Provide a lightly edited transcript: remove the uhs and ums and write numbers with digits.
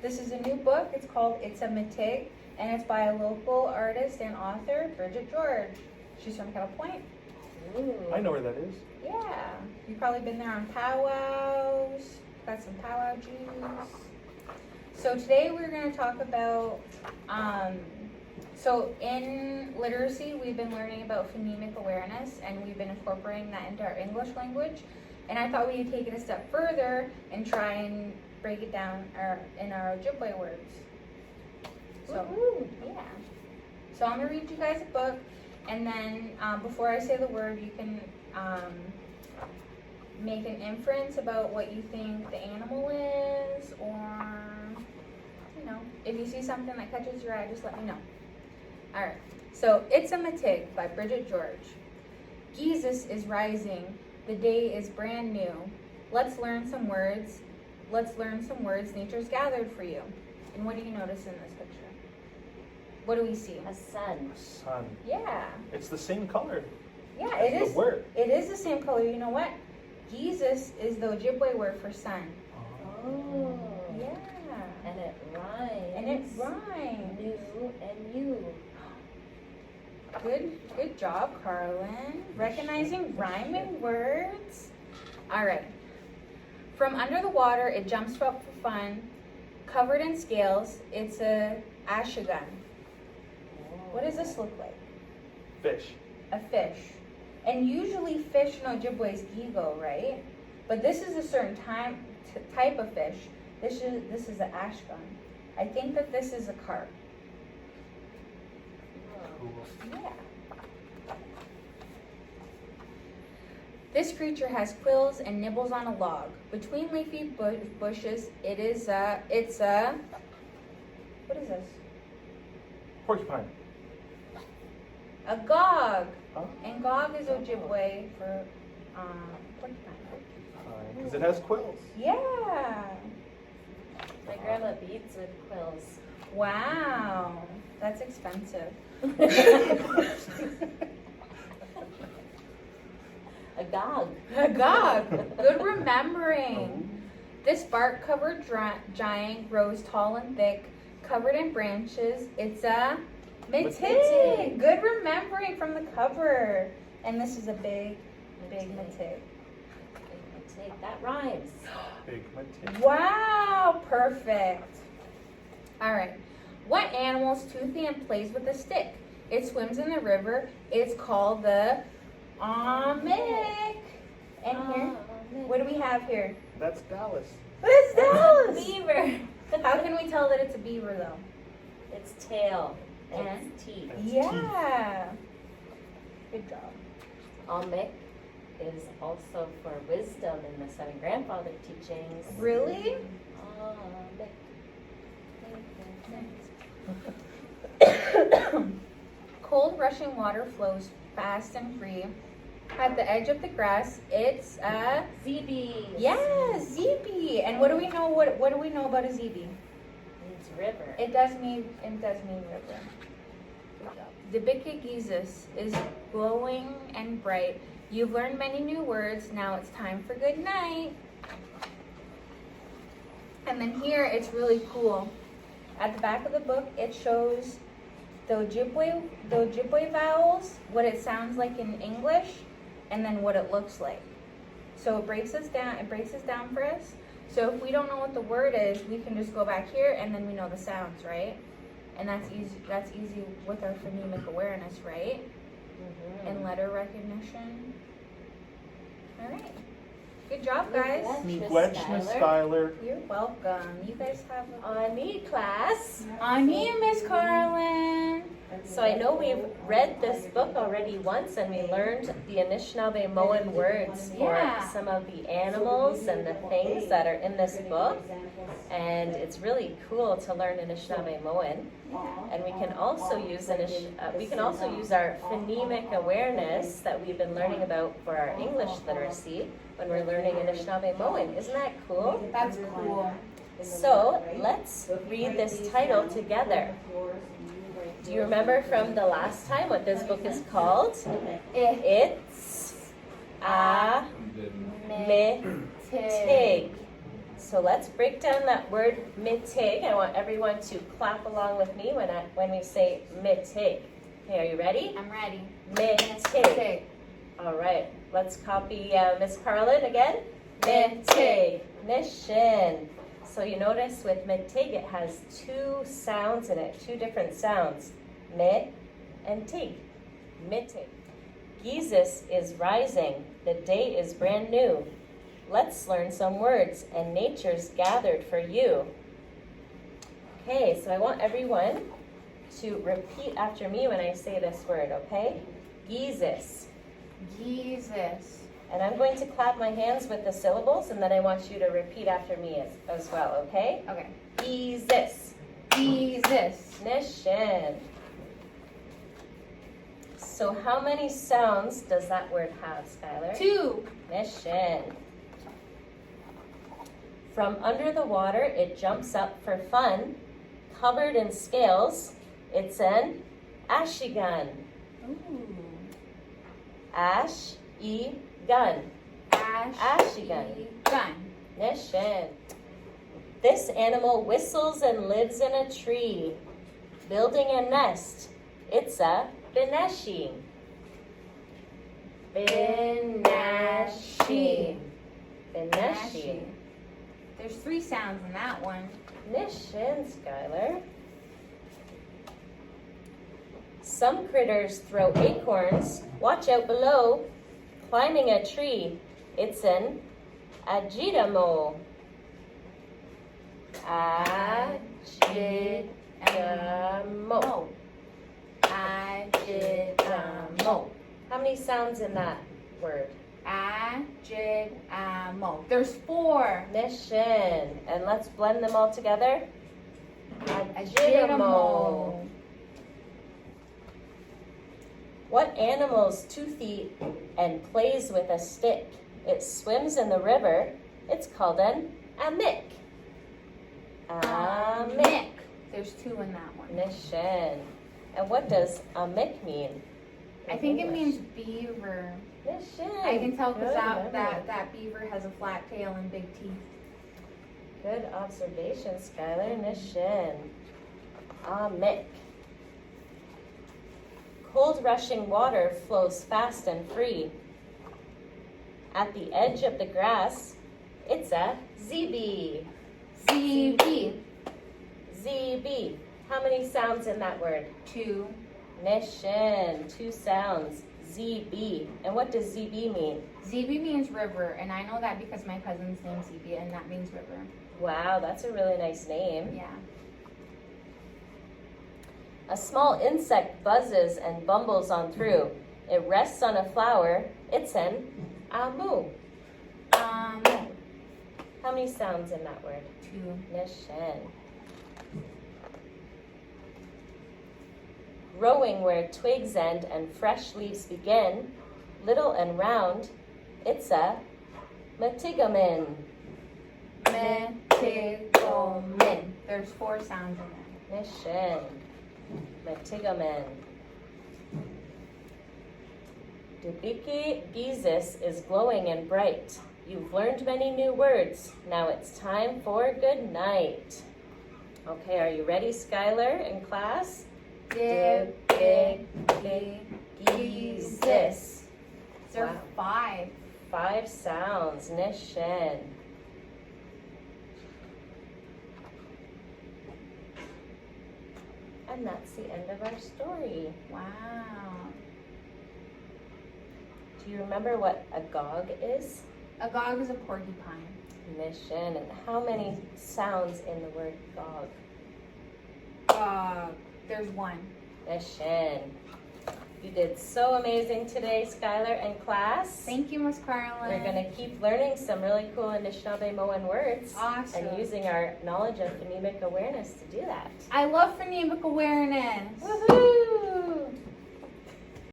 This is a new book. It's called It's a Mitig, and it's by a local artist and author, Bridget George. She's from Kettle Point. Ooh. I know where that is. Yeah, you've probably been there on powwows. Got some powwow juice. So today we're going to talk about, so in literacy we've been learning about phonemic awareness, and we've been incorporating that into our English language. And I thought we'd take it a step further and try and break it down in our Ojibwe words. So, yeah. So I'm going to read you guys a book, and then before I say the word, you can make an inference about what you think the animal is, or, you know, if you see something that catches your eye, just let me know. All right. So, It's a Mitig by Bridget George. Jesus is rising. The day is brand new. Let's learn some words. Nature's gathered for you. And what do you notice in this picture? What do we see? A sun. Sun. Yeah. It's the same color. Yeah, as it is. The word. It is the same color. You know what? Jesus is the Ojibwe word for sun. Oh. Yeah. And it rhymes. And it rhymes. New and you. Good job, Carlin. Recognizing rhyming words. All right. From under the water, it jumps up for fun. Covered in scales, it's a ashigun. What does this look like? Fish. A fish. And usually fish in Ojibwe is gigo, right? But this is a certain type of fish. This is an ashgun. I think that this is a carp. Cool. Yeah. This creature has quills and nibbles on a log. Between leafy bushes, it's a, what is this? Porcupine. A gog. Huh? And gog is Ojibwe for porcupine. Because it has quills. Yeah. My grandma beads with quills. Wow. That's expensive. A gog. A gog. Good remembering. This bark-covered giant grows tall and thick, covered in branches. It's a mitig. Good remembering from the cover. And this is a big mitig. That rhymes. Big mitig. Wow, perfect. All right. What animal is toothy and plays with a stick? It swims in the river. It's called the Mitig. And here, what do we have here? That's Dallas. What's Dallas? Beaver. How can we tell that it's a beaver, though? Its tail and And? its teeth. Its Yeah. Good job. Almec is also for wisdom in the Seven Grandfather teachings. Really? Almec. Cold rushing water flows fast and free. At the edge of the grass, it's a Zeebies. yeah, zeebie. And what do we know? What do we know about a zeebie? It's river. It does mean river. The Bikigizus is glowing and bright. You've learned many new words. Now it's time for good night. And then here it's really cool. At the back of the book, it shows the Ojibwe vowels, what it sounds like in English, and then what it looks like. So it breaks us down for us. So if we don't know what the word is, we can just go back here and then we know the sounds, right? And that's easy with our phonemic awareness, right? Mm-hmm. And letter recognition. All right. Good job, guys. Miigwech, Skylar. You're welcome. You guys have On me, class. on you, Miss Carlin. So I know we've read this book already once, and we learned the Anishinaabemowin words for Yeah. some of the animals and the things that are in this book. And it's really cool to learn Anishinaabemowin. And we can also use our phonemic awareness that we've been learning about for our English literacy when we're learning Anishinaabemowin. Isn't that cool? That's cool. So let's read this title together. Do you remember from the last time what this book is called? It's a mitig. So let's break down that word mitig. I want everyone to clap along with me when we say mitig. Okay, are you ready? I'm ready. Mitig. All right, let's copy Miss Carlin again. Mitig. Nishin. So you notice with mitig, it has two sounds in it, two different sounds. Mi and tig. Mitig. Jesus is rising. The day is brand new. Let's learn some words, and nature's gathered for you. Okay, so I want everyone to repeat after me when I say this word, okay? Jesus. Jesus. And I'm going to clap my hands with the syllables, and then I want you to repeat after me as well, okay? Okay. Jesus. Jesus. Nishin. So how many sounds does that word have, Skylar? 2. Nishin. From under the water, it jumps up for fun. Covered in scales, it's an ashigun. Ooh. Ash-e-gun. Ashigun. Gun. Nishin. This animal whistles and lives in a tree, building a nest. It's a beneshi. Beneshi. Beneshi. There's 3 sounds in that one. Nishin, Skylar. Some critters throw acorns. Watch out below. Climbing a tree. It's an agitamo. Agitamo. Agitamo. How many sounds in that word? Agitamo. There's 4. Nishin. And let's blend them all together. Agitamo. What animal's toothy and plays with a stick? It swims in the river. It's called an amik. Amik. There's 2 in that one. Nishin. And what does amik mean? I think it means beaver. Nishin. I can tell because Good that beaver has a flat tail and big teeth. Good observation, Skylar. Nishin. Amik. Cold rushing water flows fast and free. At the edge of the grass, it's a ZB. ZB. ZB. How many sounds in that word? 2. Nishin. 2 sounds. ZB. And what does ZB mean? ZB means river, and I know that because my cousin's name's ZB, and that means river. Wow, that's a really nice name. Yeah. A small insect buzzes and bumbles on through. It rests on a flower. It's an amu. How many sounds in that word? 2. Nishin. Growing where twigs end and fresh leaves begin, little and round, it's a matigamin. Metigomin. There's 4 sounds in there. Nishin. Matigamin. Dubiki Jesus is glowing and bright. You've learned many new words. Now it's time for good night. Okay, are you ready, Skylar, in class? Jesus. There are Wow. 5. 5 sounds. Nishin. And that's the end of our story. Wow. Do you remember what a gog is? A gog is a porcupine. Nishin. And how many sounds in the word gog? There's 1. Nishin. You did so amazing today, Skylar and class. Thank you, Miss Carlin. We're going to keep learning some really cool Anishinaabe-Moan words. Awesome. And using our knowledge of phonemic awareness to do that. I love phonemic awareness. Woohoo!